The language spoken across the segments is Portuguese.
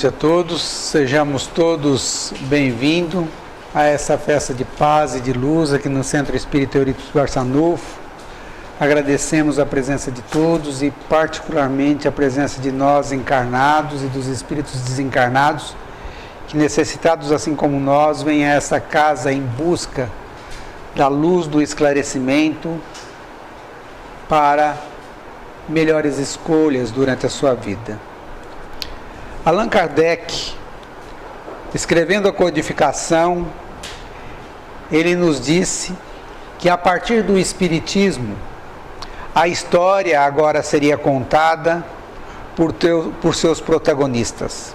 noite a todos, sejamos todos bem-vindos a essa festa de paz e de luz aqui no Centro Espírita Eurípides Barçanufo. Agradecemos a presença de todos e particularmente a presença de nós encarnados e dos espíritos desencarnados, que necessitados assim como nós, vêm a essa casa em busca da luz do esclarecimento para melhores escolhas durante a sua vida. Allan Kardec, escrevendo a codificação, ele nos disse que a partir do Espiritismo, a história agora seria contada por seus protagonistas.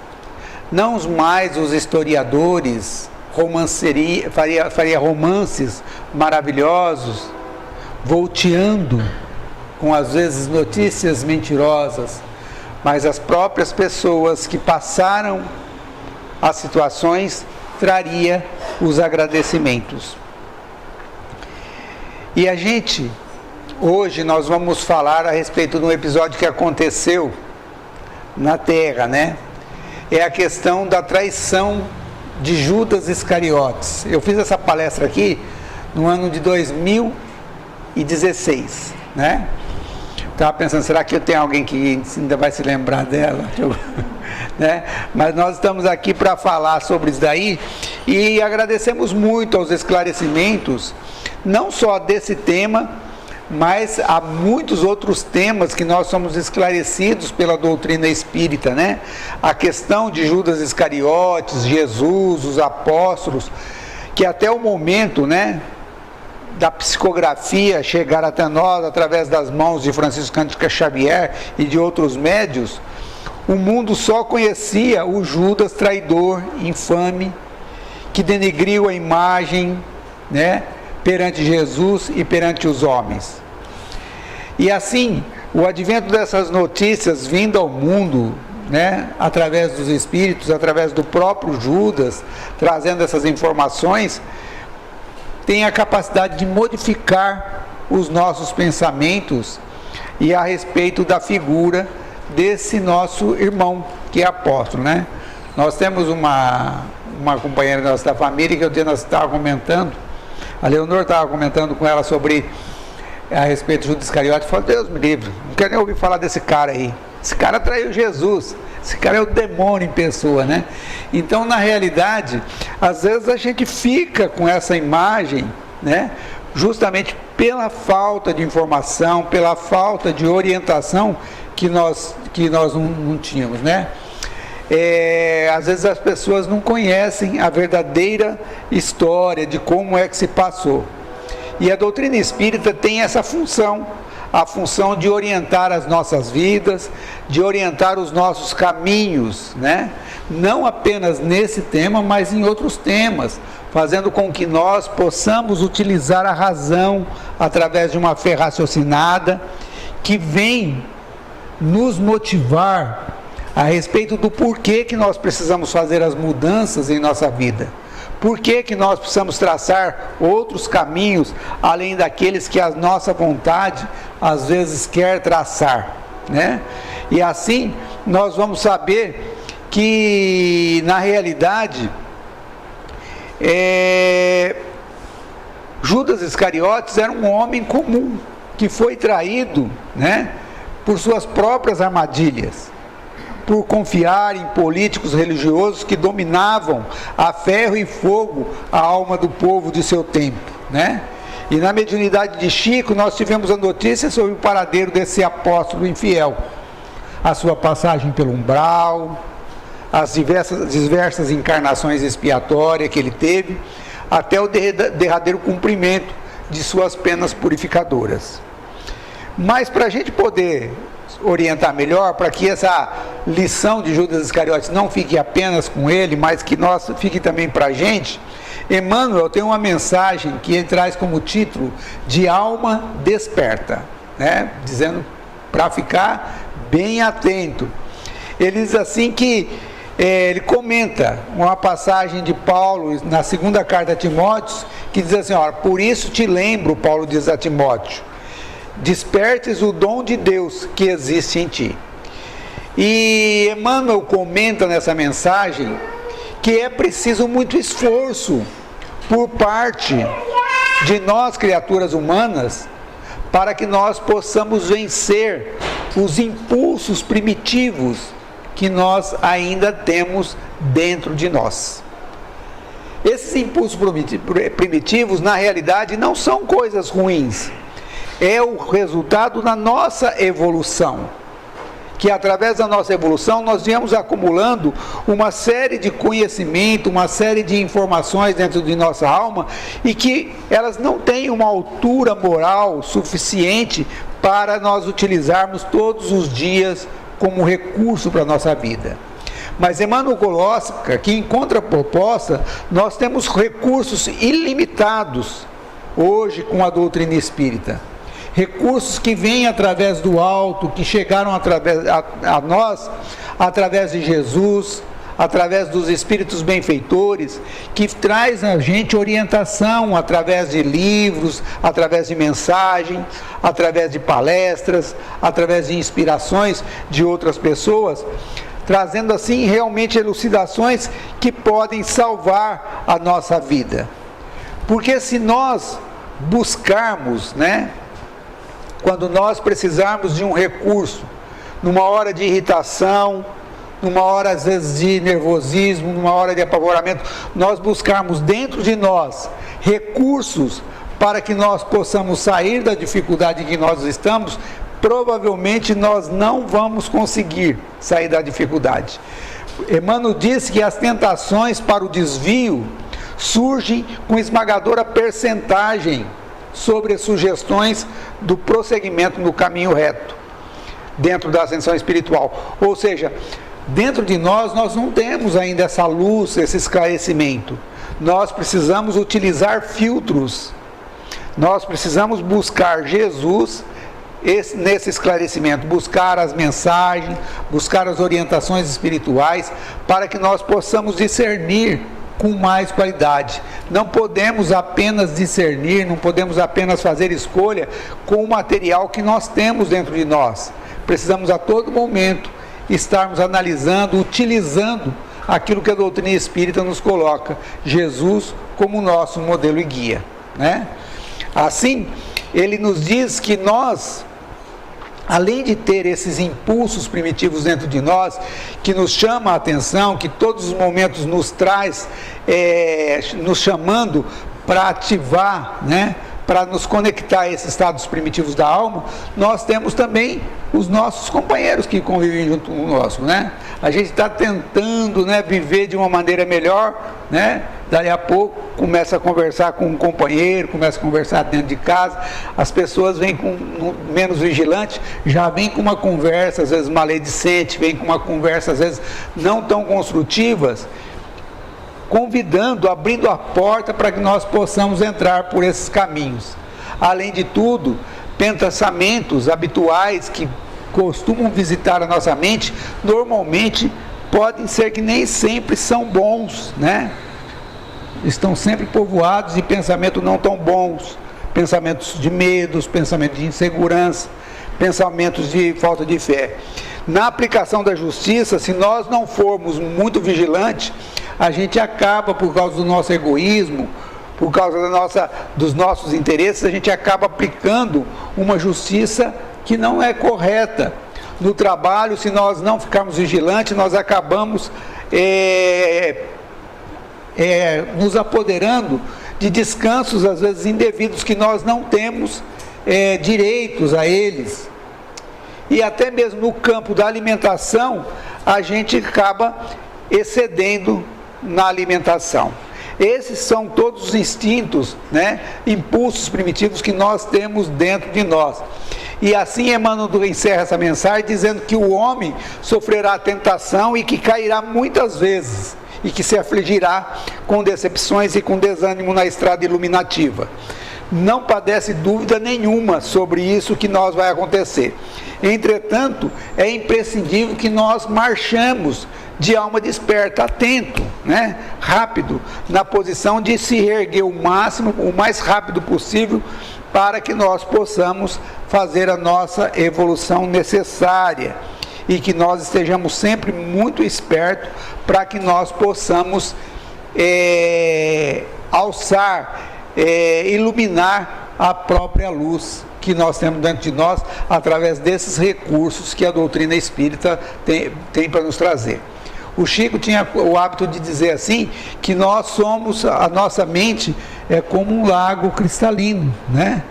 Não mais os historiadores faria romances maravilhosos, volteando com às vezes notícias mentirosas, mas as próprias pessoas que passaram as situações traria os agradecimentos. E hoje nós vamos falar a respeito de um episódio que aconteceu na Terra, né? É a questão da traição de Judas Iscariotes. Eu fiz essa palestra aqui no ano de 2016, né? Estava pensando, será que eu tenho alguém que ainda vai se lembrar dela? Né? Mas nós estamos aqui para falar sobre isso daí e agradecemos muito aos esclarecimentos, não só desse tema, mas há muitos outros temas que nós somos esclarecidos pela doutrina espírita, né? A questão de Judas Iscariotes, Jesus, os apóstolos, que até o momento, né, da psicografia chegar até nós através das mãos de Francisco Cândido Xavier e de outros médios, o mundo só conhecia o Judas traidor, infame, que denegriu a imagem, né, perante Jesus e perante os homens. E assim, o advento dessas notícias vindo ao mundo, né, através dos espíritos, através do próprio Judas, trazendo essas informações, tem a capacidade de modificar os nossos pensamentos e a respeito da figura desse nosso irmão, que é apóstolo, né? Nós temos uma companheira nossa da família que nós estávamos comentando, a Leonor estava comentando com ela sobre a respeito de Judas Iscariotes, falou, Deus me livre, não quero nem ouvir falar desse cara aí, esse cara traiu Jesus, esse cara é o demônio em pessoa, né? Então, na realidade, às vezes a gente fica com essa imagem, né, justamente pela falta de informação, pela falta de orientação que nós não tínhamos, né? Às vezes as pessoas não conhecem a verdadeira história de como é que se passou. E a doutrina espírita tem essa função, a função de orientar as nossas vidas, de orientar os nossos caminhos, né? Não apenas nesse tema, mas em outros temas, fazendo com que nós possamos utilizar a razão através de uma fé raciocinada, que vem nos motivar a respeito do porquê que nós precisamos fazer as mudanças em nossa vida. Por que nós precisamos traçar outros caminhos, além daqueles que a nossa vontade, às vezes, quer traçar, né? E assim, nós vamos saber que, na realidade, Judas Iscariotes era um homem comum, que foi traído, né, por suas próprias armadilhas, por confiar em políticos religiosos que dominavam a ferro e fogo a alma do povo de seu tempo, né? E na mediunidade de Chico nós tivemos a notícia sobre o paradeiro desse apóstolo infiel, a sua passagem pelo umbral, as diversas encarnações expiatórias que ele teve, até o derradeiro cumprimento de suas penas purificadoras. Mas para a gente poder orientar melhor, para que essa lição de Judas Iscariotes não fique apenas com ele, mas que fique também para a gente, Emmanuel tem uma mensagem que ele traz como título de Alma Desperta, né? Dizendo para ficar bem atento. Ele diz assim que ele comenta uma passagem de Paulo na segunda carta a Timóteo, que diz assim, ó, por isso te lembro, Paulo diz a Timóteo, despertes o dom de Deus que existe em ti. E Emmanuel comenta nessa mensagem que é preciso muito esforço por parte de nós, criaturas humanas, para que nós possamos vencer os impulsos primitivos que nós ainda temos dentro de nós. Esses impulsos primitivos, na realidade, não são coisas ruins. É o resultado da nossa evolução. Que através da nossa evolução nós viemos acumulando uma série de conhecimento, uma série de informações dentro de nossa alma e que elas não têm uma altura moral suficiente para nós utilizarmos todos os dias como recurso para a nossa vida. Mas Emmanuel coloca que, em contraproposta, nós temos recursos ilimitados hoje com a doutrina espírita. Recursos que vêm através do alto, que chegaram a nós através de Jesus, através dos espíritos benfeitores, que traz a gente orientação através de livros, através de mensagem, através de palestras, através de inspirações de outras pessoas, trazendo assim realmente elucidações que podem salvar a nossa vida. Porque se nós buscarmos, quando nós precisarmos de um recurso, numa hora de irritação, numa hora às vezes de nervosismo, numa hora de apavoramento, nós buscarmos dentro de nós recursos para que nós possamos sair da dificuldade em que nós estamos, provavelmente nós não vamos conseguir sair da dificuldade. Emmanuel diz que as tentações para o desvio surgem com esmagadora percentagem sobre as sugestões do prosseguimento no caminho reto, dentro da ascensão espiritual. Ou seja, dentro de nós não temos ainda essa luz, esse esclarecimento. Nós precisamos utilizar filtros. Nós precisamos buscar Jesus nesse esclarecimento, buscar as mensagens, buscar as orientações espirituais, para que nós possamos discernir com mais qualidade. Não podemos apenas discernir, não podemos apenas fazer escolha com o material que nós temos dentro de nós. Precisamos a todo momento estarmos analisando, utilizando aquilo que a doutrina espírita nos coloca, Jesus como nosso modelo e guia, Assim, ele nos diz que nós, além de ter esses impulsos primitivos dentro de nós, que nos chama a atenção, que todos os momentos nos traz, nos chamando para ativar, para nos conectar a esses estados primitivos da alma, nós temos também os nossos companheiros que convivem junto conosco, A gente está tentando, viver de uma maneira melhor, Daí a pouco começa a conversar com um companheiro, começa a conversar dentro de casa, as pessoas vêm com menos vigilantes, já vêm com uma conversa às vezes maledicente, vêm com uma conversa às vezes não tão construtivas, convidando, abrindo a porta para que nós possamos entrar por esses caminhos. Além de tudo, pensamentos habituais que costumam visitar a nossa mente, normalmente podem ser que nem sempre são bons, Estão sempre povoados de pensamentos não tão bons, pensamentos de medos, pensamentos de insegurança, pensamentos de falta de fé. Na aplicação da justiça, se nós não formos muito vigilantes, a gente acaba, por causa do nosso egoísmo, por causa dos nossos interesses, a gente acaba aplicando uma justiça que não é correta. No trabalho, se nós não ficarmos vigilantes, nós acabamos nos apoderando de descansos, às vezes indevidos, que nós não temos direitos a eles. E até mesmo no campo da alimentação, a gente acaba excedendo na alimentação. Esses são todos os instintos, impulsos primitivos que nós temos dentro de nós. E assim Emmanuel encerra essa mensagem dizendo que o homem sofrerá tentação e que cairá muitas vezes, e que se afligirá com decepções e com desânimo na estrada iluminativa. Não padece dúvida nenhuma sobre isso que nós vai acontecer. Entretanto, é imprescindível que nós marchemos de alma desperta, atento, rápido, na posição de se erguer o mais rápido possível, para que nós possamos fazer a nossa evolução necessária. e que nós estejamos sempre muito espertos para que nós possamos alçar, iluminar a própria luz que nós temos dentro de nós, através desses recursos que a doutrina espírita tem para nos trazer. O Chico tinha o hábito de dizer assim, que nós somos, a nossa mente é como um lago cristalino, né?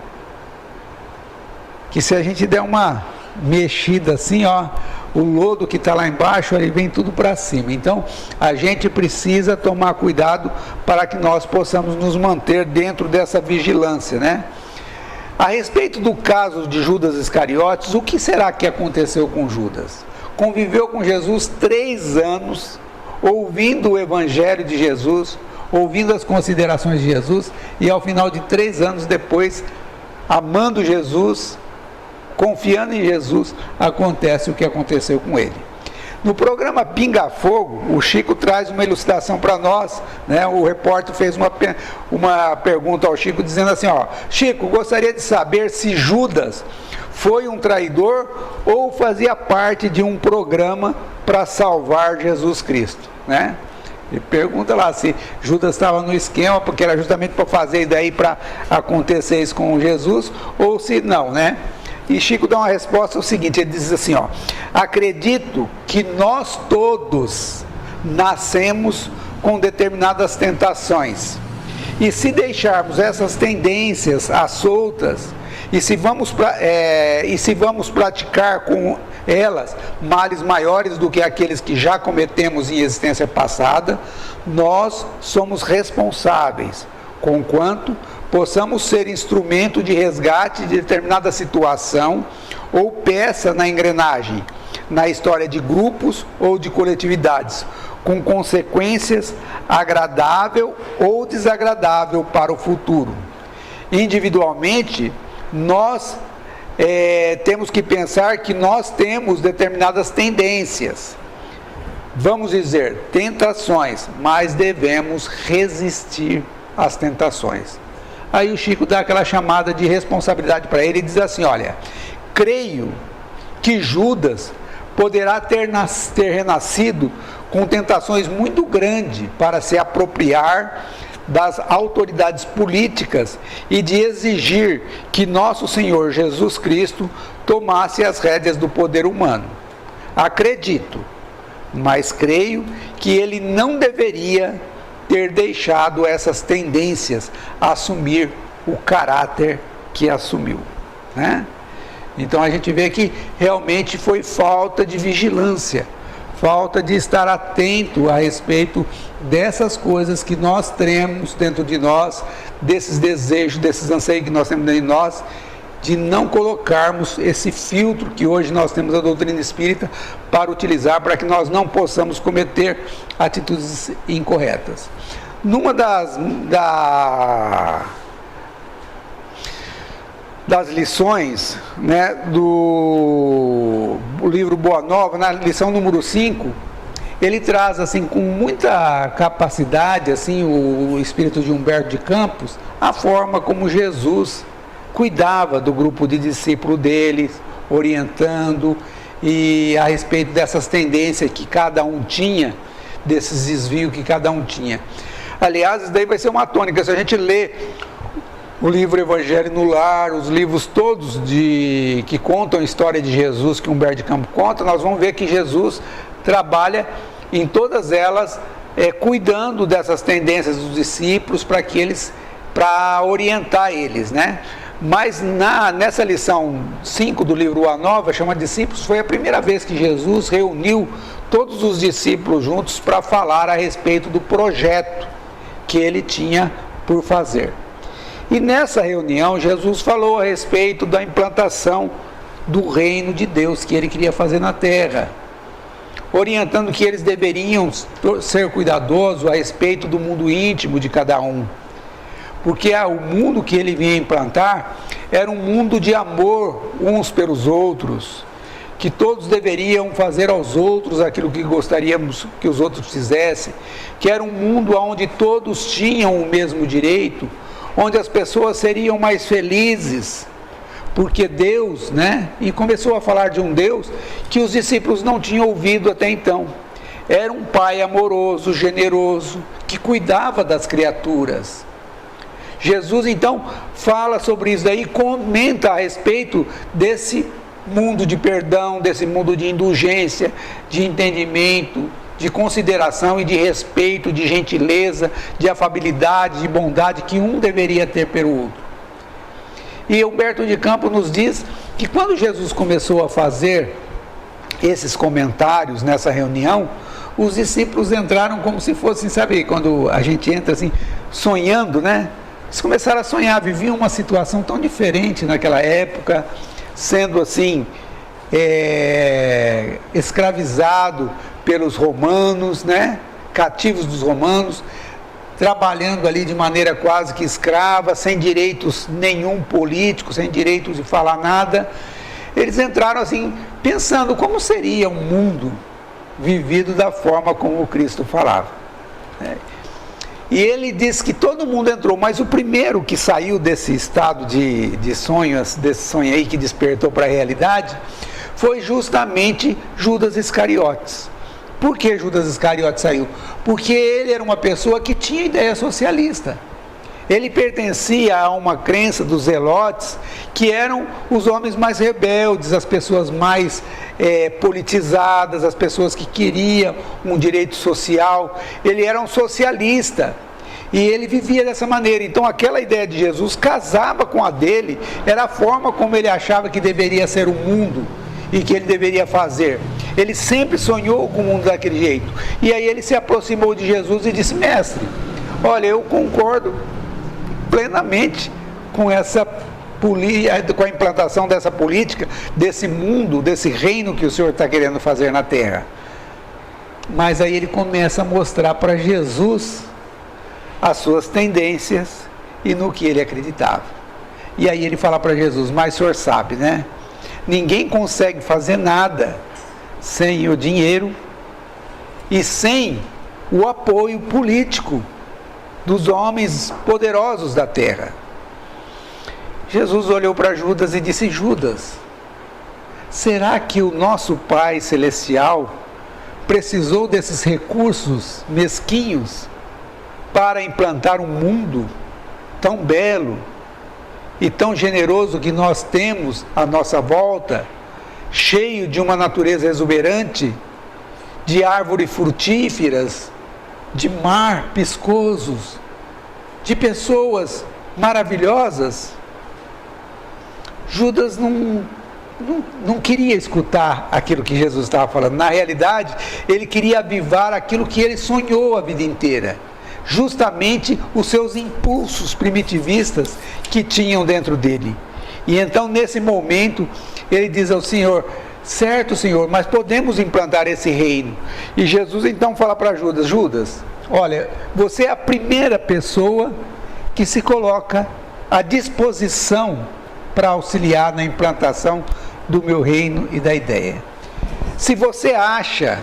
Que se a gente der uma mexida assim, ó, o lodo que está lá embaixo, ele vem tudo para cima. Então, a gente precisa tomar cuidado para que nós possamos nos manter dentro dessa vigilância, né? A respeito do caso de Judas Iscariotes, o que será que aconteceu com Judas? Conviveu com Jesus 3 anos, ouvindo o Evangelho de Jesus, ouvindo as considerações de Jesus, e ao final de 3 anos depois, amando Jesus, confiando em Jesus, acontece o que aconteceu com ele. No programa Pinga Fogo, o Chico traz uma elucidação para nós, né? O repórter fez uma pergunta ao Chico, dizendo assim, ó: Chico, gostaria de saber se Judas foi um traidor ou fazia parte de um programa para salvar Jesus Cristo, né? Ele pergunta lá se Judas estava no esquema, porque era justamente para fazer isso daí, para acontecer isso com Jesus, ou se não, né? E Chico dá uma resposta, o seguinte, ele diz assim, ó: acredito que nós todos nascemos com determinadas tentações, e se deixarmos essas tendências à soltas, e se vamos praticar com elas males maiores do que aqueles que já cometemos em existência passada, nós somos responsáveis, conquanto possamos ser instrumento de resgate de determinada situação ou peça na engrenagem, na história de grupos ou de coletividades, com consequências agradável ou desagradável para o futuro. Individualmente, nós temos que pensar que nós temos determinadas tendências, vamos dizer, tentações, mas devemos resistir às tentações. Aí o Chico dá aquela chamada de responsabilidade para ele e diz assim, olha, creio que Judas poderá ter renascido com tentações muito grandes para se apropriar das autoridades políticas e de exigir que nosso Senhor Jesus Cristo tomasse as rédeas do poder humano. Acredito, mas creio que ele não deveria ter deixado essas tendências assumir o caráter que assumiu, né? Então a gente vê que realmente foi falta de vigilância, falta de estar atento a respeito dessas coisas que nós temos dentro de nós, desses desejos, desses anseios que nós temos dentro de nós, de não colocarmos esse filtro que hoje nós temos a doutrina espírita para utilizar, para que nós não possamos cometer atitudes incorretas. Numa das lições, né, do livro Boa Nova, na lição número 5, ele traz assim com muita capacidade assim, o espírito de Humberto de Campos, a forma como Jesus cuidava do grupo de discípulos dele, orientando, e a respeito dessas tendências que cada um tinha, desses desvios que cada um tinha. Aliás, isso daí vai ser uma tônica, se a gente lê o livro Evangelho no Lar, os livros todos que contam a história de Jesus, que Humberto de Campos conta, nós vamos ver que Jesus trabalha em todas elas, cuidando dessas tendências dos discípulos, para orientar eles, né? Mas nessa lição 5 do livro A Nova, chama Discípulos, foi a primeira vez que Jesus reuniu todos os discípulos juntos para falar a respeito do projeto que ele tinha por fazer. E nessa reunião, Jesus falou a respeito da implantação do reino de Deus que ele queria fazer na terra, orientando que eles deveriam ser cuidadosos a respeito do mundo íntimo de cada um, porque o mundo que ele vinha implantar era um mundo de amor uns pelos outros, que todos deveriam fazer aos outros aquilo que gostaríamos que os outros fizessem, que era um mundo onde todos tinham o mesmo direito, onde as pessoas seriam mais felizes, porque Deus, né? E começou a falar de um Deus que os discípulos não tinham ouvido até então. Era um pai amoroso, generoso, que cuidava das criaturas. Jesus então fala sobre isso daí, comenta a respeito desse mundo de perdão, desse mundo de indulgência, de entendimento, de consideração e de respeito, de gentileza, de afabilidade, de bondade que um deveria ter pelo outro. E Humberto de Campos nos diz que quando Jesus começou a fazer esses comentários nessa reunião, os discípulos entraram como se fossem, sabe, quando a gente entra assim, sonhando, né? Eles começaram a sonhar, viviam uma situação tão diferente naquela época, sendo assim, escravizado pelos romanos, né? Cativos dos romanos, trabalhando ali de maneira quase que escrava, sem direitos nenhum político, sem direitos de falar nada. Eles entraram assim, pensando como seria um mundo vivido da forma como o Cristo falava. E ele disse que todo mundo entrou, mas o primeiro que saiu desse estado de sonhos, desse sonho aí que despertou para a realidade, foi justamente Judas Iscariotes. Por que Judas Iscariotes saiu? Porque ele era uma pessoa que tinha ideia socialista. Ele pertencia a uma crença dos zelotes, que eram os homens mais rebeldes, as pessoas mais politizadas, as pessoas que queriam um direito social. Ele era um socialista e ele vivia dessa maneira. Então aquela ideia de Jesus casava com a dele, era a forma como ele achava que deveria ser o mundo e que ele deveria fazer. Ele sempre sonhou com o mundo daquele jeito. E aí ele se aproximou de Jesus e disse: mestre, olha, eu concordo plenamente com a implantação dessa política, desse mundo, desse reino que o Senhor está querendo fazer na terra. Mas aí ele começa a mostrar para Jesus as suas tendências e no que ele acreditava. E aí ele fala para Jesus: mas o Senhor sabe, né? Ninguém consegue fazer nada sem o dinheiro e sem o apoio político dos homens poderosos da terra. Jesus olhou para Judas e disse: Judas, será que o nosso Pai Celestial precisou desses recursos mesquinhos para implantar um mundo tão belo e tão generoso que nós temos à nossa volta, cheio de uma natureza exuberante, de árvores frutíferas, de mar piscosos, de pessoas maravilhosas? Judas não queria escutar aquilo que Jesus estava falando. Na realidade, ele queria avivar aquilo que ele sonhou a vida inteira, justamente os seus impulsos primitivistas que tinham dentro dele. E então, nesse momento, ele diz ao Senhor: certo, Senhor, mas podemos implantar esse reino. E Jesus então fala para Judas: Judas, olha, você é a primeira pessoa que se coloca à disposição para auxiliar na implantação do meu reino e da ideia. Se você acha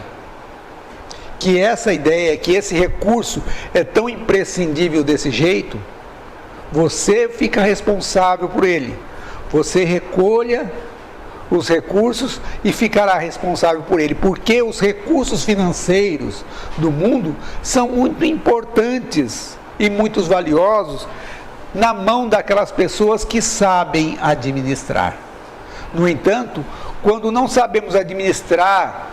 que essa ideia, que esse recurso é tão imprescindível desse jeito, você fica responsável por ele. Você recolha os recursos e ficará responsável por ele, porque os recursos financeiros do mundo são muito importantes e muito valiosos na mão daquelas pessoas que sabem administrar. No entanto, quando não sabemos administrar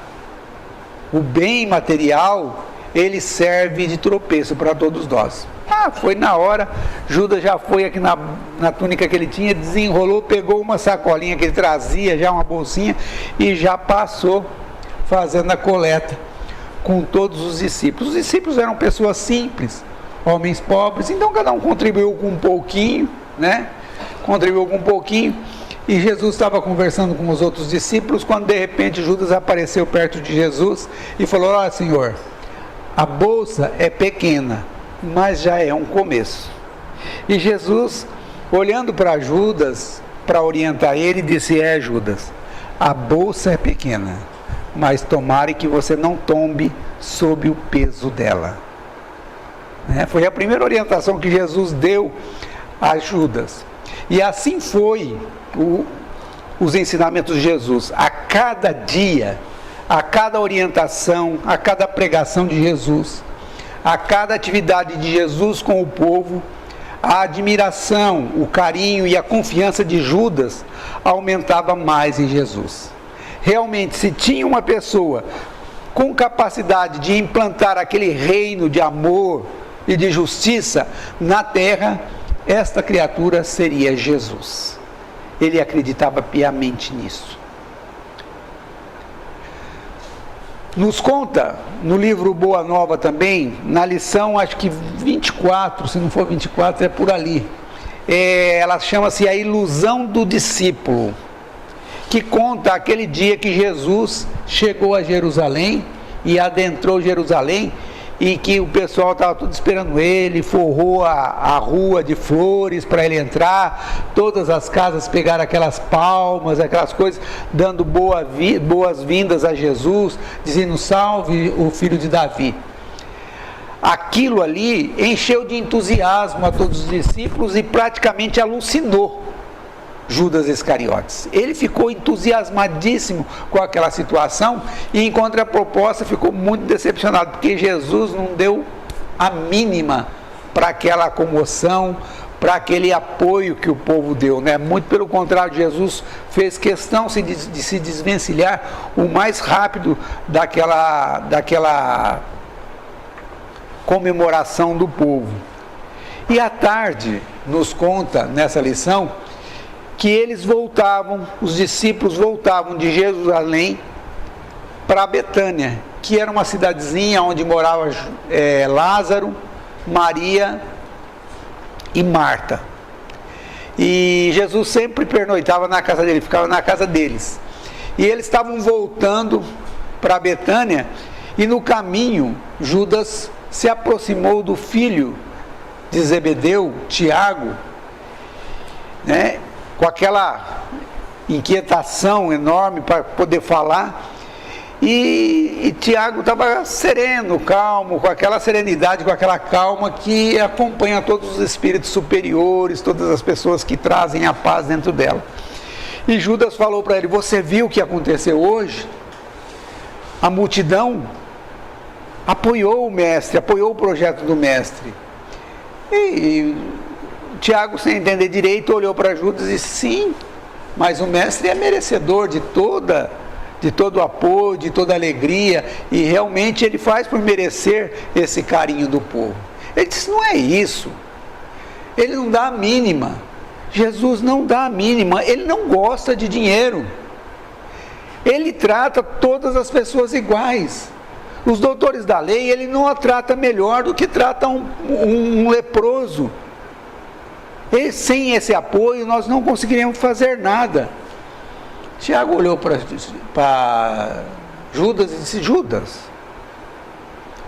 o bem material, ele serve de tropeço para todos nós. Foi na hora, Judas já foi aqui na túnica que ele tinha, desenrolou, pegou uma sacolinha que ele trazia, já uma bolsinha, e já passou fazendo a coleta com todos os discípulos. Os discípulos eram pessoas simples, homens pobres, então cada um contribuiu com um pouquinho, né? Contribuiu com um pouquinho, e Jesus estava conversando com os outros discípulos, quando de repente Judas apareceu perto de Jesus e falou: olha, Senhor, a bolsa é pequena, mas já é um começo. E Jesus, olhando para Judas, para orientar ele, disse: Judas, a bolsa é pequena, mas tomara que você não tombe sob o peso dela. Foi a primeira orientação que Jesus deu a Judas. E assim foi os ensinamentos de Jesus. A cada dia, a cada orientação, a cada pregação de Jesus, a cada atividade de Jesus com o povo, a admiração, o carinho e a confiança de Judas aumentava mais em Jesus. Realmente, se tinha uma pessoa com capacidade de implantar aquele reino de amor e de justiça na terra, esta criatura seria Jesus. Ele acreditava piamente nisso. Nos conta, no livro Boa Nova também, na lição, acho que 24, se não for 24, é por ali. Ela chama-se A Ilusão do Discípulo, que conta aquele dia que Jesus chegou a Jerusalém e adentrou Jerusalém, e que o pessoal estava tudo esperando ele, forrou a rua de flores para ele entrar, todas as casas pegaram aquelas palmas, aquelas coisas, dando boas-vindas a Jesus, dizendo salve o filho de Davi. Aquilo ali encheu de entusiasmo a todos os discípulos e praticamente alucinou Judas Iscariotes. Ele ficou entusiasmadíssimo com aquela situação e, em contraproposta, ficou muito decepcionado, porque Jesus não deu a mínima para aquela comoção, para aquele apoio que o povo deu, né? Muito pelo contrário, Jesus fez questão de se desvencilhar o mais rápido daquela comemoração do povo. E à tarde, nos conta nessa lição, que eles voltavam, os discípulos voltavam de Jerusalém para Betânia, que era uma cidadezinha onde morava Lázaro, Maria e Marta. E Jesus sempre pernoitava na casa dele, ficava na casa deles. E eles estavam voltando para Betânia, e no caminho Judas se aproximou do filho de Zebedeu, Tiago, né? Com aquela inquietação enorme para poder falar, e Tiago estava sereno, calmo, com aquela serenidade, com aquela calma que acompanha todos os espíritos superiores, todas as pessoas que trazem a paz dentro dela. E Judas falou para ele: você viu o que aconteceu hoje? A multidão apoiou o mestre, apoiou o projeto do mestre. E Tiago, sem entender direito, olhou para Judas e disse: sim, mas o mestre é merecedor de todo o apoio, de toda a alegria, e realmente ele faz por merecer esse carinho do povo. Ele disse: não é isso, ele não dá a mínima, Jesus não dá a mínima, ele não gosta de dinheiro, ele trata todas as pessoas iguais. Os doutores da lei, ele não a trata melhor do que trata um leproso. E sem esse apoio nós não conseguiríamos fazer nada. Tiago olhou para Judas e disse: Judas,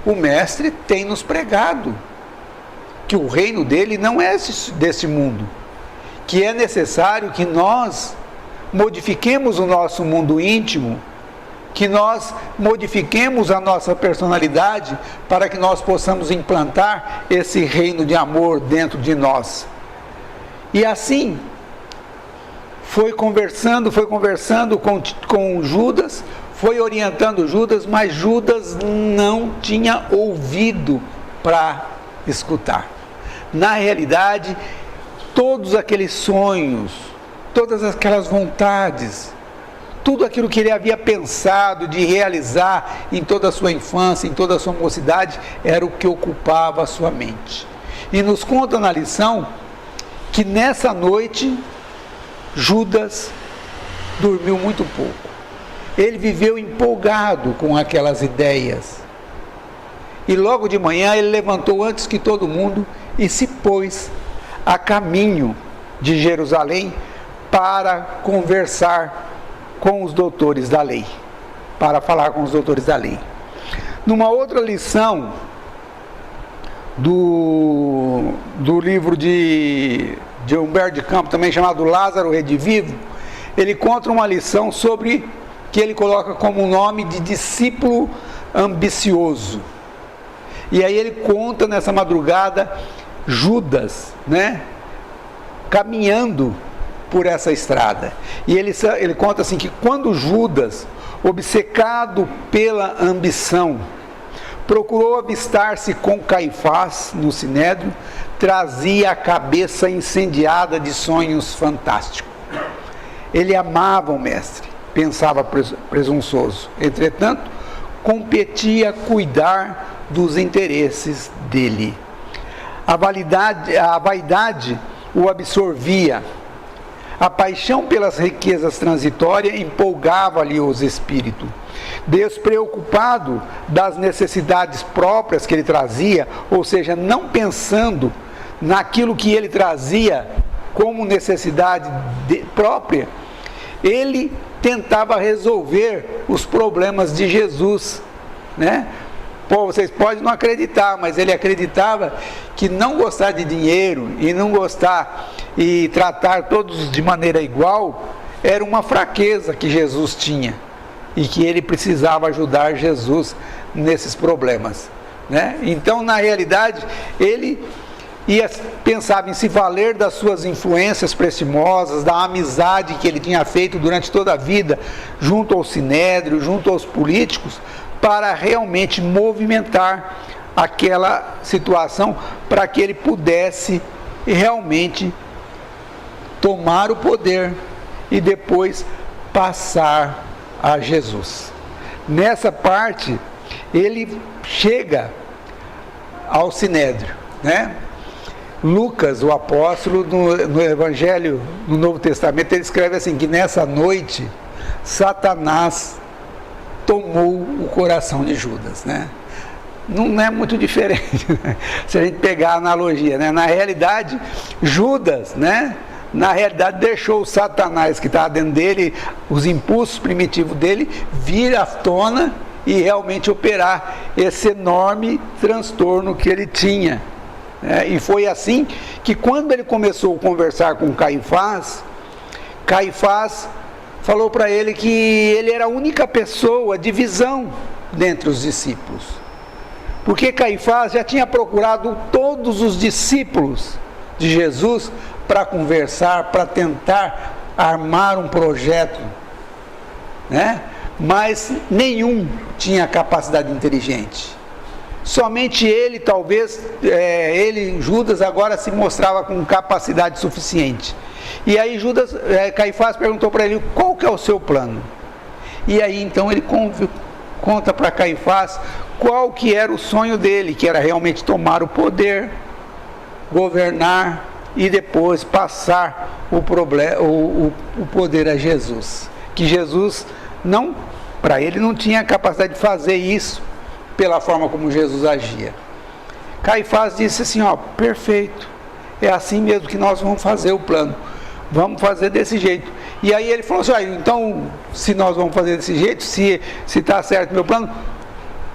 o mestre tem nos pregado que o reino dele não é desse mundo, que é necessário que nós modifiquemos o nosso mundo íntimo, que nós modifiquemos a nossa personalidade para que nós possamos implantar esse reino de amor dentro de nós. E assim, foi conversando com Judas, foi orientando Judas, mas Judas não tinha ouvido para escutar. Na realidade, todos aqueles sonhos, todas aquelas vontades, tudo aquilo que ele havia pensado de realizar em toda a sua infância, em toda a sua mocidade, era o que ocupava a sua mente. E nos conta na lição que nessa noite Judas dormiu muito pouco. Ele viveu empolgado com aquelas ideias. E logo de manhã ele levantou antes que todo mundo e se pôs a caminho de Jerusalém para conversar com os doutores da lei, para falar com os doutores da lei. Numa outra lição do livro de Humberto de Campos, também chamado Lázaro Redivivo, ele conta uma lição sobre, que ele coloca como nome de discípulo ambicioso. E aí ele conta nessa madrugada Judas, né, caminhando por essa estrada. E ele conta assim que quando Judas, obcecado pela ambição, procurou avistar-se com Caifás no sinédrio, trazia a cabeça incendiada de sonhos fantásticos. Ele amava o mestre, pensava presunçoso. Entretanto, competia cuidar dos interesses dele. A vaidade o absorvia. A paixão pelas riquezas transitórias empolgava-lhe os espíritos. Despreocupado das necessidades próprias que ele trazia, ou seja, não pensando naquilo que ele trazia como necessidade própria, ele tentava resolver os problemas de Jesus, né? Pô, vocês podem não acreditar, mas ele acreditava que não gostar de dinheiro e não gostar e tratar todos de maneira igual era uma fraqueza que Jesus tinha e que ele precisava ajudar Jesus nesses problemas, né? Então, na realidade, ele pensava em se valer das suas influências preciosas, da amizade que ele tinha feito durante toda a vida, junto ao sinédrio, junto aos políticos, para realmente movimentar aquela situação, para que ele pudesse realmente tomar o poder e depois passar a Jesus. Nessa parte, ele chega ao sinédrio, né? Lucas, o apóstolo, no Evangelho, no Novo Testamento, ele escreve assim, que nessa noite, Satanás tomou o coração de Judas, né? Não é muito diferente, né? Se a gente pegar a analogia, né? Na realidade, Judas, né? Na realidade, deixou o Satanás que estava dentro dele, os impulsos primitivos dele, vir à tona e realmente operar esse enorme transtorno que ele tinha. E foi assim que quando ele começou a conversar com Caifás, Caifás falou para ele que ele era a única pessoa de visão dentre os discípulos. Porque Caifás já tinha procurado todos os discípulos de Jesus para conversar, para tentar armar um projeto, né? Mas nenhum tinha capacidade inteligente. Somente ele, talvez, Judas, agora se mostrava com capacidade suficiente. E aí Caifás perguntou para ele, qual que é o seu plano? E aí então ele conta para Caifás qual que era o sonho dele, que era realmente tomar o poder, governar e depois passar o poder a Jesus. Que Jesus, para ele não tinha capacidade de fazer isso pela forma como Jesus agia. Caifás disse assim, perfeito, é assim mesmo que nós vamos fazer o plano, vamos fazer desse jeito. E aí ele falou assim, então, se nós vamos fazer desse jeito, se está certo meu plano,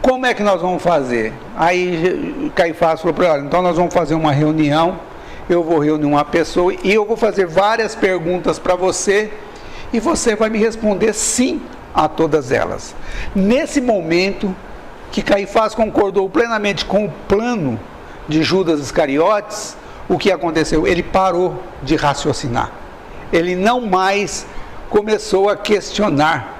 como é que nós vamos fazer? Aí Caifás falou para ele, então nós vamos fazer uma reunião, eu vou reunir uma pessoa e eu vou fazer várias perguntas para você e você vai me responder sim a todas elas. Nesse momento que Caifás concordou plenamente com o plano de Judas Iscariotes, o que aconteceu? Ele parou de raciocinar. Ele não mais começou a questionar.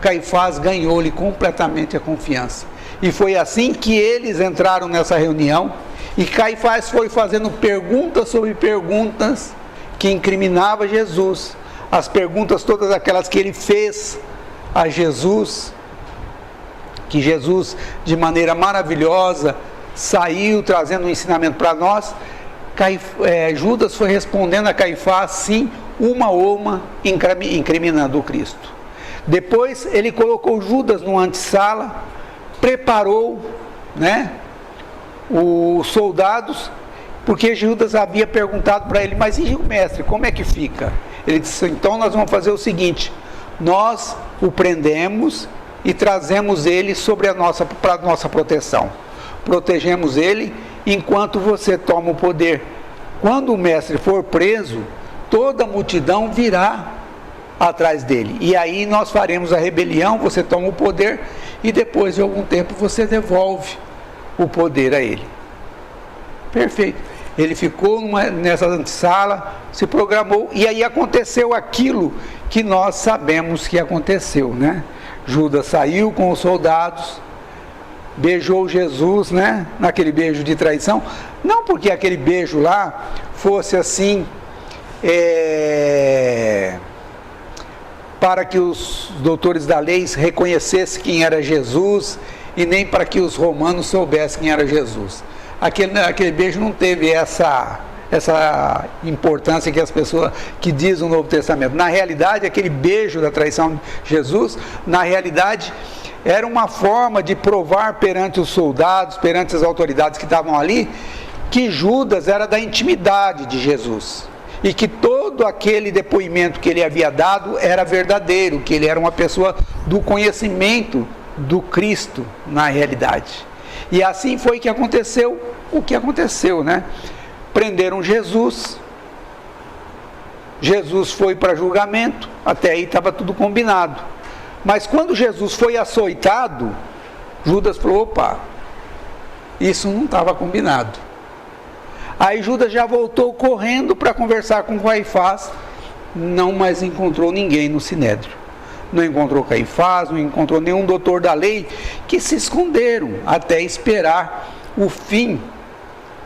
Caifás ganhou-lhe completamente a confiança. E foi assim que eles entraram nessa reunião, e Caifás foi fazendo perguntas sobre perguntas que incriminavam Jesus. As perguntas todas aquelas que ele fez a Jesus, que Jesus, de maneira maravilhosa, saiu trazendo um ensinamento para nós. Judas foi respondendo a Caifás, sim, uma a uma, incriminando o Cristo. Depois ele colocou Judas numa antessala, preparou, né, os soldados, porque Judas havia perguntado para ele, mas e o mestre, como é que fica? Ele disse, então nós vamos fazer o seguinte, nós o prendemos e trazemos ele para a nossa proteção. Protegemos ele enquanto você toma o poder. Quando o mestre for preso, toda a multidão virá atrás dele. E aí nós faremos a rebelião, você toma o poder e depois de algum tempo você devolve o poder a ele. Perfeito. Ele ficou nessa antessala, se programou, e aí aconteceu aquilo que nós sabemos que aconteceu, né? Judas saiu com os soldados, beijou Jesus, né? Naquele beijo de traição, não porque aquele beijo lá fosse assim, para que os doutores da lei reconhecessem quem era Jesus, e nem para que os romanos soubessem quem era Jesus. Aquele beijo não teve essa importância que as pessoas que dizem no Novo Testamento. Na realidade, aquele beijo da traição de Jesus, na realidade, era uma forma de provar perante os soldados, perante as autoridades que estavam ali, que Judas era da intimidade de Jesus, e que todo aquele depoimento que ele havia dado era verdadeiro, que ele era uma pessoa do conhecimento do Cristo na realidade. E assim foi que aconteceu o que aconteceu, né? Prenderam Jesus, Jesus foi para julgamento, até aí estava tudo combinado. Mas quando Jesus foi açoitado, Judas falou: opa, isso não estava combinado. Aí Judas já voltou correndo para conversar com Caifás, não mais encontrou ninguém no Sinédrio. Não encontrou Caifás, não encontrou nenhum doutor da lei, que se esconderam até esperar o fim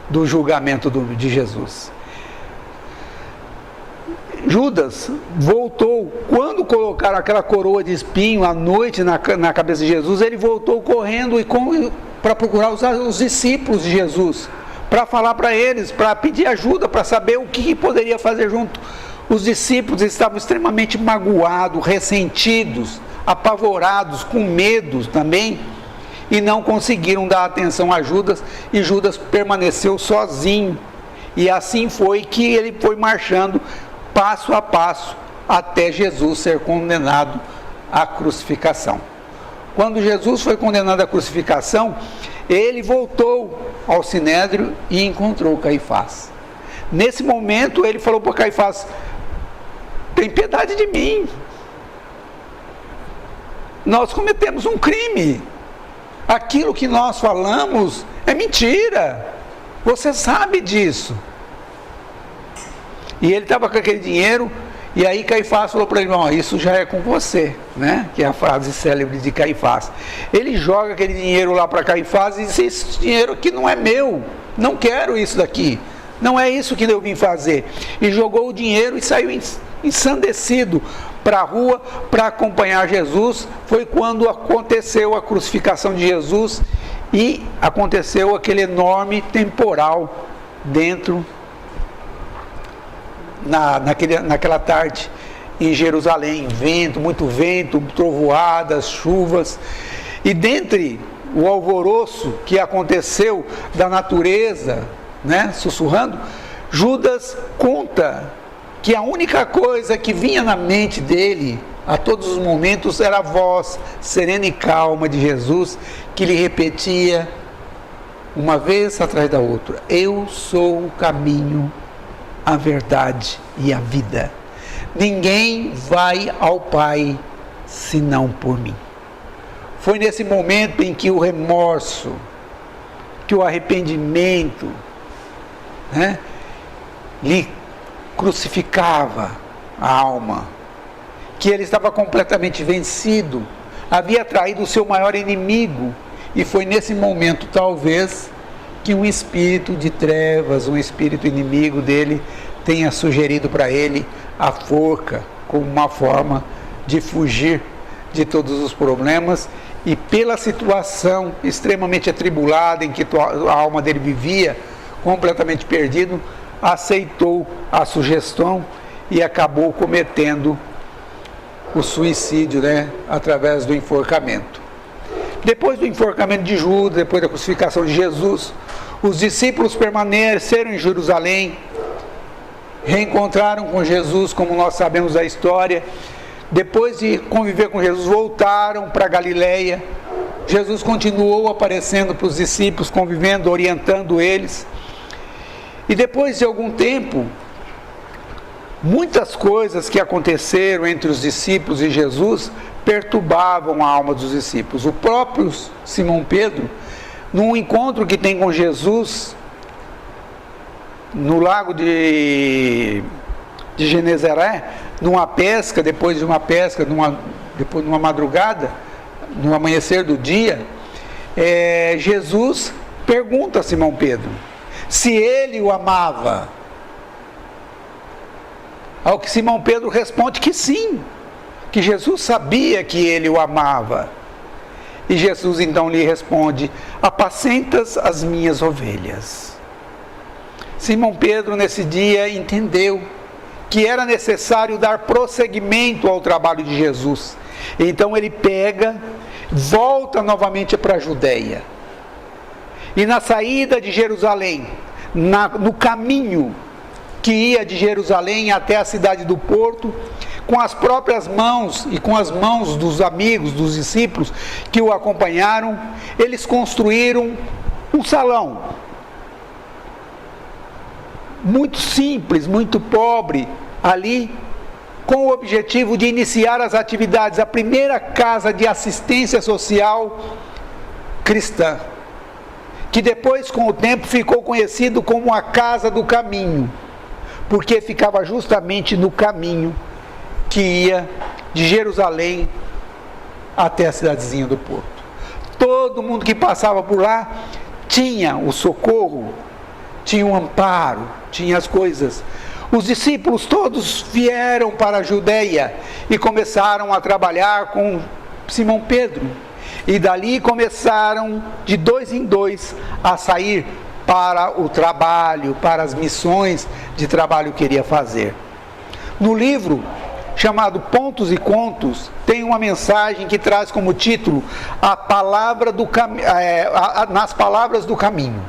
do julgamento de Jesus. Judas voltou, quando colocaram aquela coroa de espinho à noite na cabeça de Jesus, ele voltou correndo para procurar os discípulos de Jesus, para falar para eles, para pedir ajuda, para saber o que poderia fazer junto. Os discípulos estavam extremamente magoados, ressentidos, apavorados, com medo também, e não conseguiram dar atenção a Judas, e Judas permaneceu sozinho. E assim foi que ele foi marchando passo a passo até Jesus ser condenado à crucificação. Quando Jesus foi condenado à crucificação, ele voltou ao Sinédrio e encontrou Caifás. Nesse momento ele falou para Caifás: tem piedade de mim, nós cometemos um crime, aquilo que nós falamos é mentira, você sabe disso. E ele estava com aquele dinheiro, e aí Caifás falou para ele: ó, isso já é com você, né? Que é a frase célebre de Caifás. Ele joga aquele dinheiro lá para Caifás e diz: esse dinheiro aqui não é meu, não quero isso daqui, não é isso que eu vim fazer. E jogou o dinheiro e saiu ensandecido para a rua para acompanhar Jesus. Foi quando aconteceu a crucificação de Jesus e aconteceu aquele enorme temporal dentro naquela tarde em Jerusalém, muito vento, trovoadas, chuvas, e dentre o alvoroço que aconteceu da natureza, né, sussurrando, Judas conta que a única coisa que vinha na mente dele a todos os momentos era a voz serena e calma de Jesus, que lhe repetia uma vez atrás da outra: eu sou o caminho, a verdade e a vida. Ninguém vai ao Pai senão por mim. Foi nesse momento em que o remorso, que o arrependimento, né, lhe crucificava a alma, que ele estava completamente vencido, havia traído o seu maior inimigo, e foi nesse momento, talvez, que um espírito de trevas, um espírito inimigo dele, tenha sugerido para ele a forca como uma forma de fugir de todos os problemas, e pela situação extremamente atribulada em que a alma dele vivia, completamente perdido, aceitou a sugestão e acabou cometendo o suicídio, né, através do enforcamento. Depois do enforcamento de Judas, depois da crucificação de Jesus, os discípulos permaneceram em Jerusalém, reencontraram com Jesus, como nós sabemos da história. Depois de conviver com Jesus, voltaram para Galileia. Jesus continuou aparecendo para os discípulos, convivendo, orientando eles. E depois de algum tempo, muitas coisas que aconteceram entre os discípulos e Jesus perturbavam a alma dos discípulos. O próprio Simão Pedro, num encontro que tem com Jesus, no lago de Genezaré, numa pesca, depois de uma pesca, depois de uma madrugada, no amanhecer do dia, Jesus pergunta a Simão Pedro se ele o amava. Ao que Simão Pedro responde que sim, que Jesus sabia que ele o amava. E Jesus então lhe responde: apacentas as minhas ovelhas. Simão Pedro nesse dia entendeu que era necessário dar prosseguimento ao trabalho de Jesus. Então ele volta novamente para a Judéia. E na saída de Jerusalém, no caminho que ia de Jerusalém até a cidade do Porto, com as próprias mãos e com as mãos dos amigos, dos discípulos que o acompanharam, eles construíram um salão muito simples, muito pobre, ali, com o objetivo de iniciar as atividades, a primeira casa de assistência social cristã, que depois, com o tempo, ficou conhecido como a Casa do Caminho, porque ficava justamente no caminho que ia de Jerusalém até a cidadezinha do Porto. Todo mundo que passava por lá tinha o socorro, tinha o amparo, tinha as coisas. Os discípulos todos vieram para a Judéia e começaram a trabalhar com Simão Pedro. E dali começaram, de dois em dois, a sair para o trabalho, para as missões de trabalho que queria fazer. No livro chamado Pontos e Contos, tem uma mensagem que traz como título Nas Palavras do Caminho,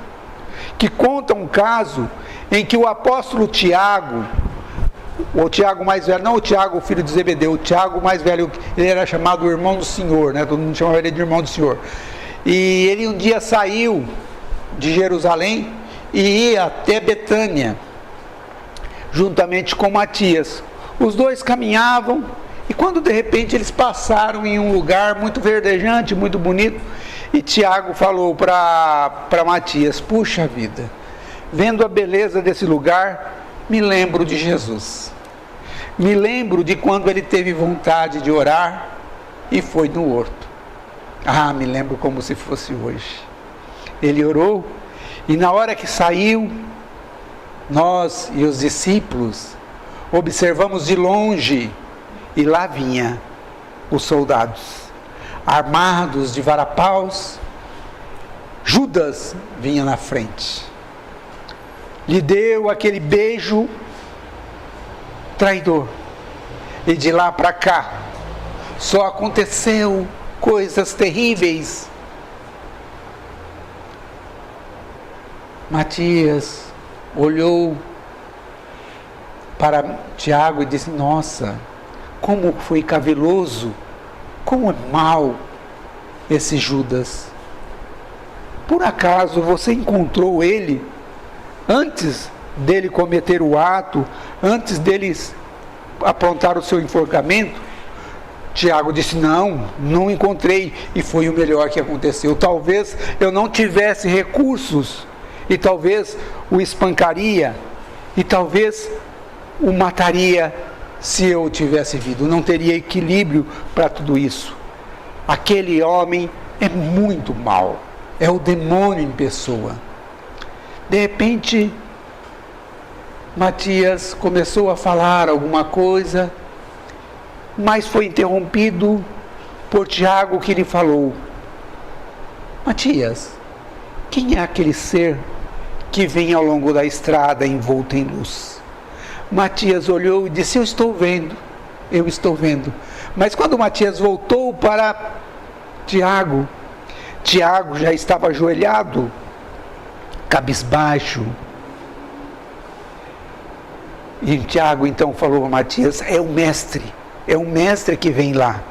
que conta um caso em que o apóstolo Tiago, o Tiago mais velho, não o Tiago, o filho de Zebedeu, o Tiago mais velho, ele era chamado o irmão do Senhor, né? Todo mundo chamava ele de irmão do Senhor. E ele um dia saiu de Jerusalém e ia até Betânia, juntamente com Matias. Os dois caminhavam e quando de repente eles passaram em um lugar muito verdejante, muito bonito, e Tiago falou para Matias: puxa vida, vendo a beleza desse lugar, me lembro de Jesus. Me lembro de quando ele teve vontade de orar e foi no horto. Me lembro como se fosse hoje. Ele orou e na hora que saiu, nós e os discípulos observamos de longe e lá vinha os soldados, armados de varapaus. Judas vinha na frente. Lhe deu aquele beijo traidor. E de lá para cá, só aconteceu coisas terríveis. Matias olhou para Tiago e disse: nossa, como foi caviloso, como é mau esse Judas. Por acaso você encontrou ele antes dele cometer o ato, antes deles aprontar o seu enforcamento? Tiago disse: não encontrei, e foi o melhor que aconteceu. Talvez eu não tivesse recursos, e talvez o espancaria, e talvez o mataria se eu tivesse vindo. Não teria equilíbrio para tudo isso. Aquele homem é muito mau, é o demônio em pessoa. De repente, Matias começou a falar alguma coisa, mas foi interrompido por Tiago, que lhe falou: Matias, quem é aquele ser que vem ao longo da estrada envolto em luz? Matias olhou e disse: eu estou vendo. Mas quando Matias voltou para Tiago, Tiago já estava ajoelhado, cabisbaixo. E Tiago então falou a Matias: é o mestre que vem lá.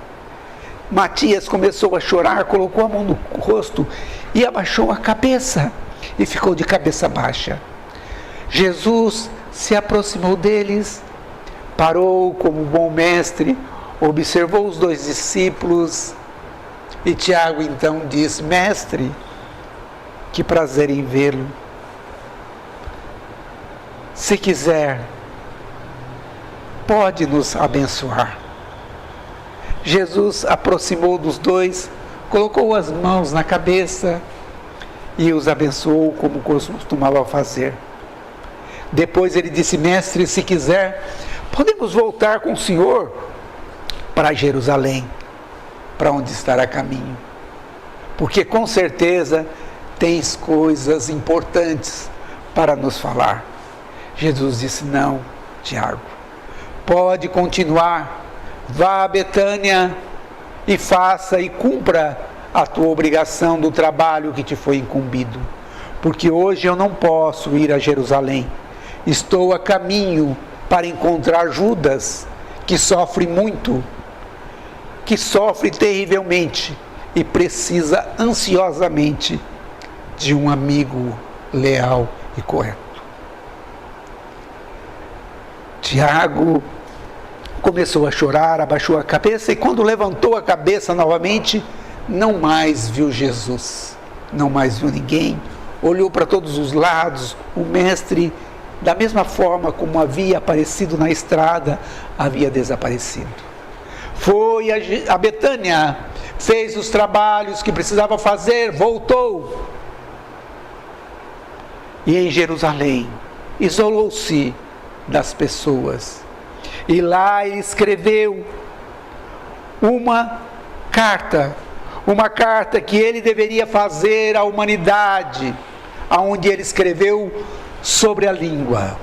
Matias começou a chorar, colocou a mão no rosto e abaixou a cabeça e ficou de cabeça baixa. Jesus se aproximou deles, parou como bom mestre, observou os dois discípulos e Tiago então disse: mestre, que prazer em vê-lo. se quiser, pode nos abençoar. Jesus aproximou dos dois, colocou as mãos na cabeça e os abençoou como costumava fazer. Depois ele disse: mestre, se quiser, podemos voltar com o Senhor para Jerusalém, para onde estar a caminho, porque com certeza tens coisas importantes para nos falar. Jesus disse: não, Tiago, pode continuar, vá a Betânia e faça e cumpra a tua obrigação do trabalho que te foi incumbido, porque hoje eu não posso ir a Jerusalém, estou a caminho para encontrar Judas, que sofre muito, que sofre terrivelmente e precisa ansiosamente de um amigo leal e correto. Tiago começou a chorar, abaixou a cabeça e quando levantou a cabeça novamente, não mais viu Jesus, não mais viu ninguém, olhou para todos os lados, o mestre, da mesma forma como havia aparecido na estrada, havia desaparecido. Foi a Betânia, fez os trabalhos que precisava fazer, voltou. E em Jerusalém, isolou-se das pessoas. E lá ele escreveu uma carta que ele deveria fazer à humanidade, aonde ele escreveu sobre a língua,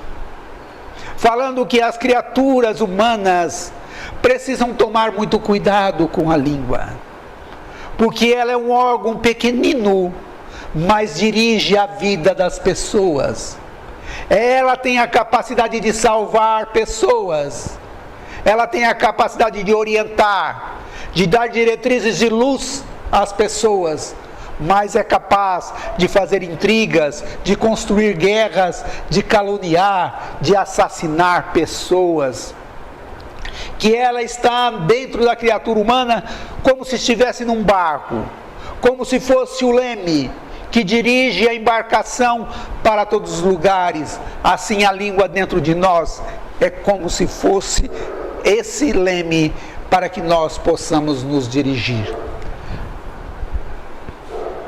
falando que as criaturas humanas precisam tomar muito cuidado com a língua, porque ela é um órgão pequenino, mas dirige a vida das pessoas. Ela tem a capacidade de salvar pessoas, ela tem a capacidade de orientar, de dar diretrizes de luz às pessoas, mas é capaz de fazer intrigas, de construir guerras, de caluniar, de assassinar pessoas. Que ela está dentro da criatura humana como se estivesse num barco, como se fosse o leme que dirige a embarcação para todos os lugares. Assim a língua dentro de nós é como se fosse esse leme para que nós possamos nos dirigir.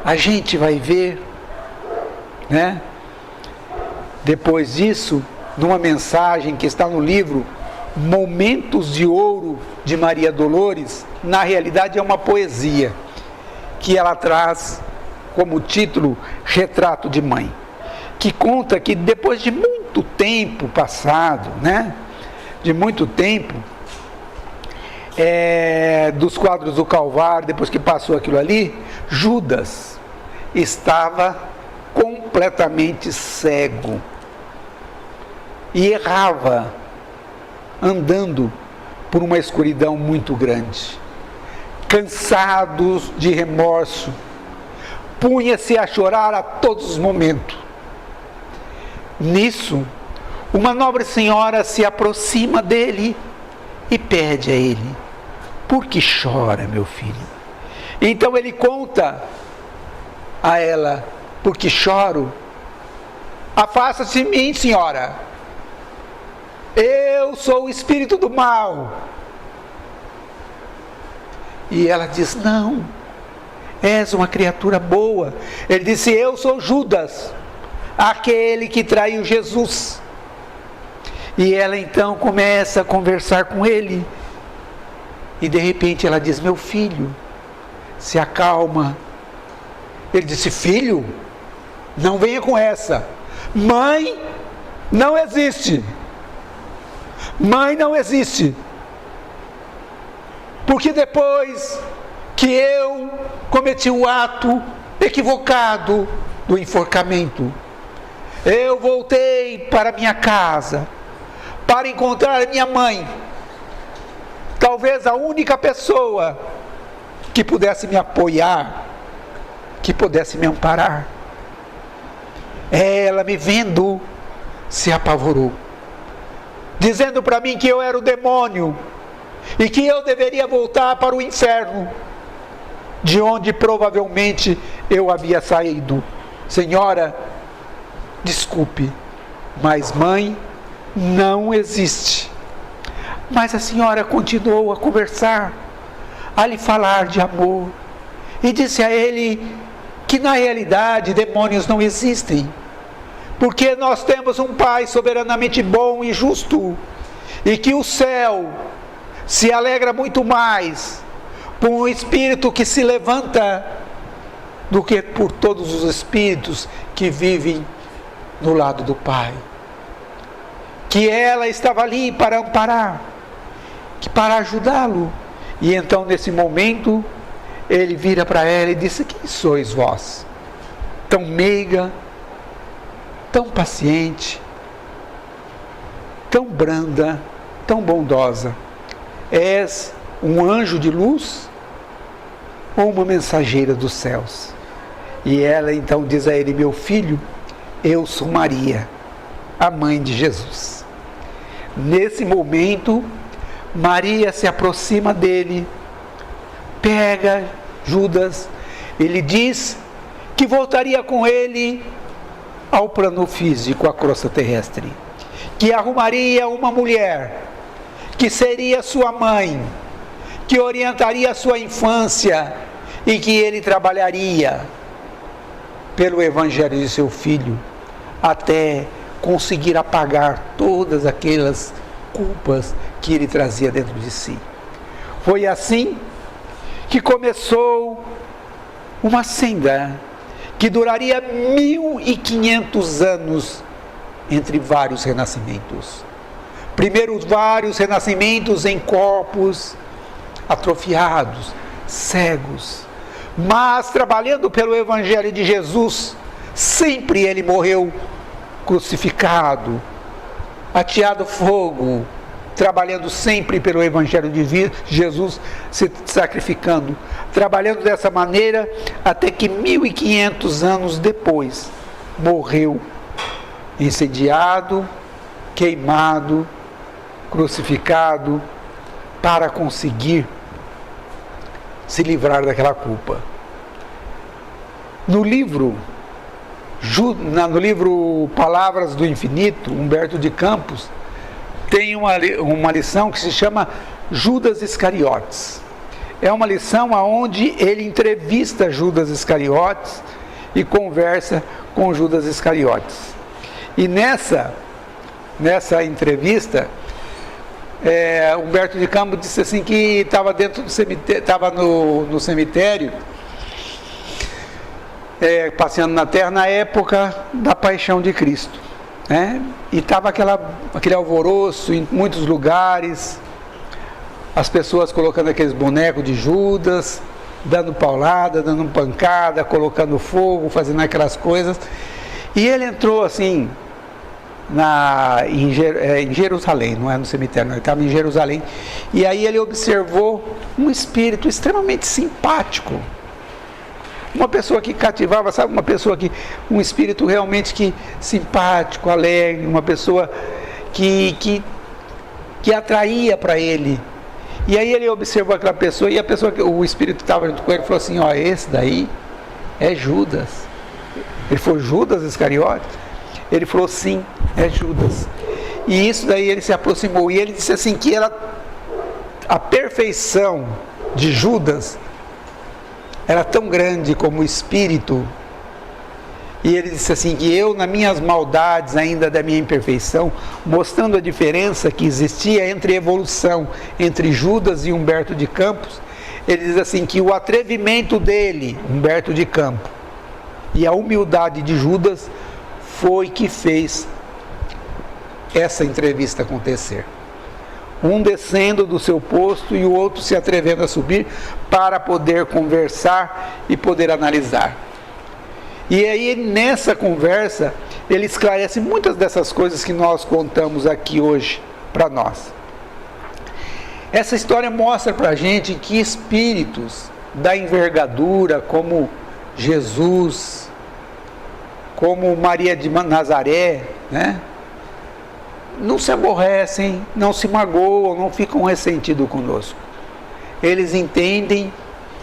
A gente vai ver, né? Depois disso, numa mensagem que está no livro Momentos de Ouro de Maria Dolores, na realidade é uma poesia que ela traz como título Retrato de Mãe, que conta que depois de muito tempo passado, né? De muito tempo, dos quadros do Calvário, depois que passou aquilo ali, Judas estava completamente cego e errava, andando por uma escuridão muito grande, cansado de remorso, punha-se a chorar a todos os momentos. Nisso, uma nobre senhora se aproxima dele e pede a ele: por que chora, meu filho? Então ele conta a ela: por que choro? Afasta-se de mim, senhora, eu sou o espírito do mal. E ela diz: não, és uma criatura boa. Ele disse: eu sou Judas, aquele que traiu Jesus. E ela então começa a conversar com ele, e de repente ela diz: meu filho, se acalma. Ele disse: filho, não venha com essa, mãe não existe, mãe não existe, porque depois que eu cometi o ato equivocado do enforcamento, eu voltei para minha casa para encontrar a minha mãe, talvez a única pessoa que pudesse me apoiar, que pudesse me amparar. Ela, me vendo, se apavorou, dizendo para mim que eu era o demônio e que eu deveria voltar para o inferno, de onde provavelmente eu havia saído. Senhora, desculpe, mas mãe não existe. Mas a senhora continuou a conversar, a lhe falar de amor, e disse a ele que na realidade demônios não existem, porque nós temos um Pai soberanamente bom e justo, e que o céu se alegra muito mais por um espírito que se levanta do que por todos os espíritos que vivem no lado do Pai. Que ela estava ali para amparar, para ajudá-lo. E então, nesse momento, ele vira para ela e disse: quem sois vós? Tão meiga, tão paciente, tão branda, tão bondosa. És um anjo de luz ou uma mensageira dos céus? E ela então diz a ele: meu filho, eu sou Maria, a mãe de Jesus. Nesse momento, Maria se aproxima dele, pega Judas, ele diz que voltaria com ele ao plano físico, à crosta terrestre, que arrumaria uma mulher, que seria sua mãe, que orientaria a sua infância e que ele trabalharia pelo evangelho de seu filho até conseguir apagar todas aquelas culpas que ele trazia dentro de si. Foi assim que começou uma senda que duraria 1500 anos entre vários renascimentos. Primeiro, vários renascimentos em corpos atrofiados, cegos, mas trabalhando pelo evangelho de Jesus. Sempre ele morreu crucificado, ateado fogo, trabalhando sempre pelo evangelho de Jesus, se sacrificando, trabalhando dessa maneira até que 1500 anos depois morreu incendiado, queimado, crucificado, para conseguir se livrar daquela culpa. No livro Palavras do Infinito, Humberto de Campos tem uma lição que se chama Judas Iscariotes. É uma lição onde ele entrevista Judas Iscariotes e conversa com Judas Iscariotes. E nessa entrevista, Humberto de Campos disse assim que estava dentro do cemitério, estava no cemitério, passeando na terra na época da paixão de Cristo, né? E estava aquele alvoroço em muitos lugares, as pessoas colocando aqueles bonecos de Judas, dando paulada, dando pancada, colocando fogo, fazendo aquelas coisas. E ele entrou assim em Jerusalém, não é no cemitério, não, ele estava em Jerusalém. E aí ele observou um espírito extremamente simpático, uma pessoa que cativava, sabe, um espírito realmente simpático, alegre, uma pessoa que atraía para ele. E aí ele observou aquela pessoa, e o espírito estava junto com ele, falou assim: ó, esse daí é Judas. Ele falou: Judas Iscariotes? Ele falou: sim, é Judas. E isso daí ele se aproximou, e ele disse assim que a perfeição de Judas era tão grande como o espírito. E ele disse assim que eu, nas minhas maldades ainda da minha imperfeição, mostrando a diferença que existia entre evolução entre Judas e Humberto de Campos, ele diz assim que o atrevimento dele, Humberto de Campos, e a humildade de Judas foi que fez essa entrevista acontecer. Um descendo do seu posto e o outro se atrevendo a subir para poder conversar e poder analisar. E aí, nessa conversa, ele esclarece muitas dessas coisas que nós contamos aqui hoje para nós. Essa história mostra para a gente que espíritos da envergadura, como Jesus, como Maria de Nazaré, né, não se aborrecem, não se magoam, não ficam ressentidos conosco. Eles entendem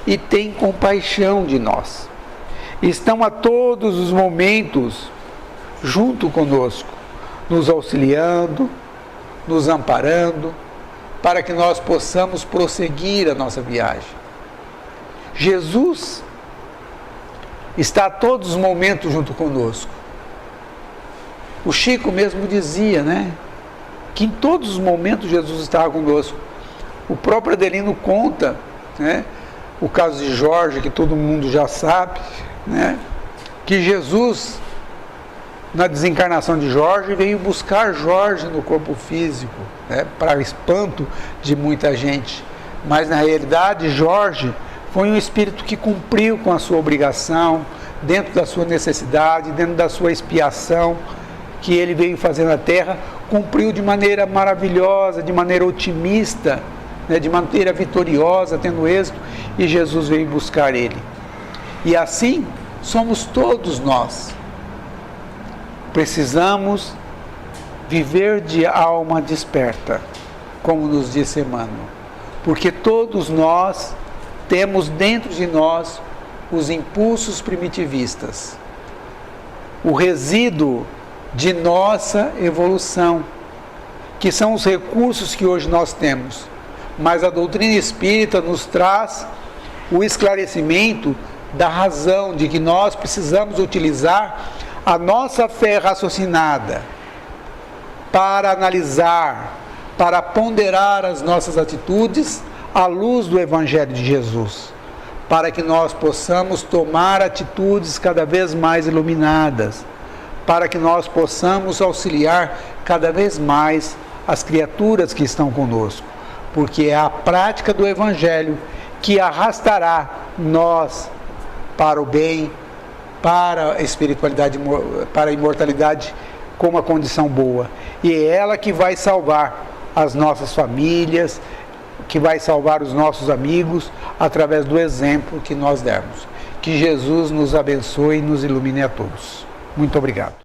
e têm compaixão de nós. Estão a todos os momentos junto conosco, nos auxiliando, nos amparando, para que nós possamos prosseguir a nossa viagem. Jesus está a todos os momentos junto conosco. O Chico mesmo dizia, né, que em todos os momentos Jesus estava conosco. O próprio Adelino conta, né, o caso de Jorge, que todo mundo já sabe, né, que Jesus, na desencarnação de Jorge, veio buscar Jorge no corpo físico, né, para espanto de muita gente. Mas na realidade, Jorge foi um espírito que cumpriu com a sua obrigação, dentro da sua necessidade, dentro da sua expiação, que ele veio fazer na Terra, cumpriu de maneira maravilhosa, de maneira otimista, né, de maneira vitoriosa, tendo êxito, e Jesus veio buscar ele. E assim somos todos nós. Precisamos viver de alma desperta, como nos disse Emmanuel, porque todos nós temos dentro de nós os impulsos primitivistas, o resíduo de nossa evolução, que são os recursos que hoje nós temos. Mas a doutrina espírita nos traz o esclarecimento da razão de que nós precisamos utilizar a nossa fé raciocinada para analisar, para ponderar as nossas atitudes à luz do Evangelho de Jesus, para que nós possamos tomar atitudes cada vez mais iluminadas, para que nós possamos auxiliar cada vez mais as criaturas que estão conosco, porque é a prática do Evangelho que arrastará nós para o bem, para a espiritualidade, para a imortalidade como a condição boa. E é ela que vai salvar as nossas famílias, que vai salvar os nossos amigos, através do exemplo que nós dermos. Que Jesus nos abençoe e nos ilumine a todos. Muito obrigado.